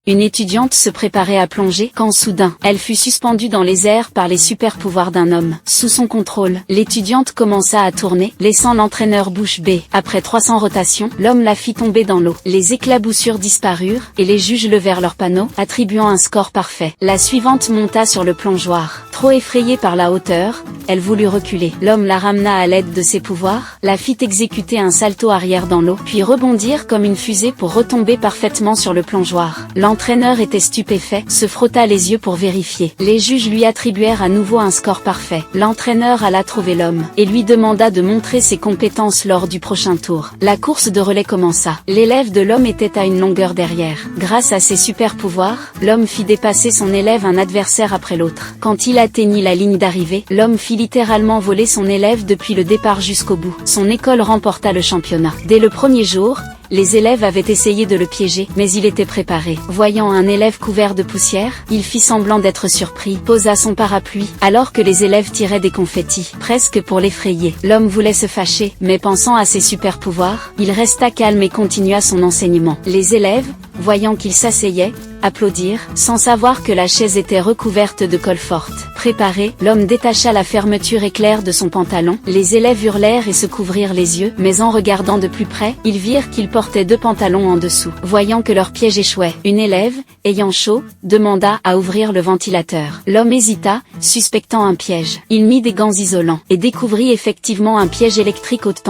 une étudiante se préparait à plonger quand soudain, elle fut suspendue dans les airs par les super pouvoirs d'un homme. Sous son contrôle, l'étudiante commença à tourner, laissant l'entraîneur bouche bée. Après 300 rotations, l'homme la fit tomber dans l'eau. Les éclaboussures disparurent, et les juges levèrent leurs panneaux, attribuant un score parfait. La suivante monta sur le plongeoir. Trop effrayée par la hauteur, elle voulut reculer. L'homme la ramena à l'aide de ses pouvoirs, la fit exécuter un salto arrière dans l'eau, puis rebondir comme une fusée pour retomber parfaitement sur le plongeoir. L'entraîneur était stupéfait, se frotta les yeux pour vérifier. Les juges lui attribuèrent à nouveau un score parfait. L'entraîneur alla trouver l'homme, et lui demanda de montrer ses compétences lors du prochain tour. La course de relais commença. L'élève de l'homme était à une longueur derrière. Grâce à ses super pouvoirs, l'homme fit dépasser son élève un adversaire après l'autre. Quand il atteignit la ligne d'arrivée, l'homme fit littéralement voler son élève depuis le départ jusqu'au bout. Son école remporta le championnat. Dès le premier jour, les élèves avaient essayé de le piéger, mais il était préparé. Voyant un élève couvert de poussière, il fit semblant d'être surpris, posa son parapluie, alors que les élèves tiraient des confettis, presque pour l'effrayer. L'homme voulait se fâcher, mais pensant à ses super pouvoirs, il resta calme et continua son enseignement. Les élèves, voyant qu'il s'asseyait, applaudirent, sans savoir que la chaise était recouverte de colle forte. Préparé, l'homme détacha la fermeture éclair de son pantalon. Les élèves hurlèrent et se couvrirent les yeux, mais en regardant de plus près, ils virent qu'il portait 2 pantalons en dessous. Voyant que leur piège échouait, une élève, ayant chaud, demanda à ouvrir le ventilateur. L'homme hésita, suspectant un piège. Il mit des gants isolants, et découvrit effectivement un piège électrique haute tension.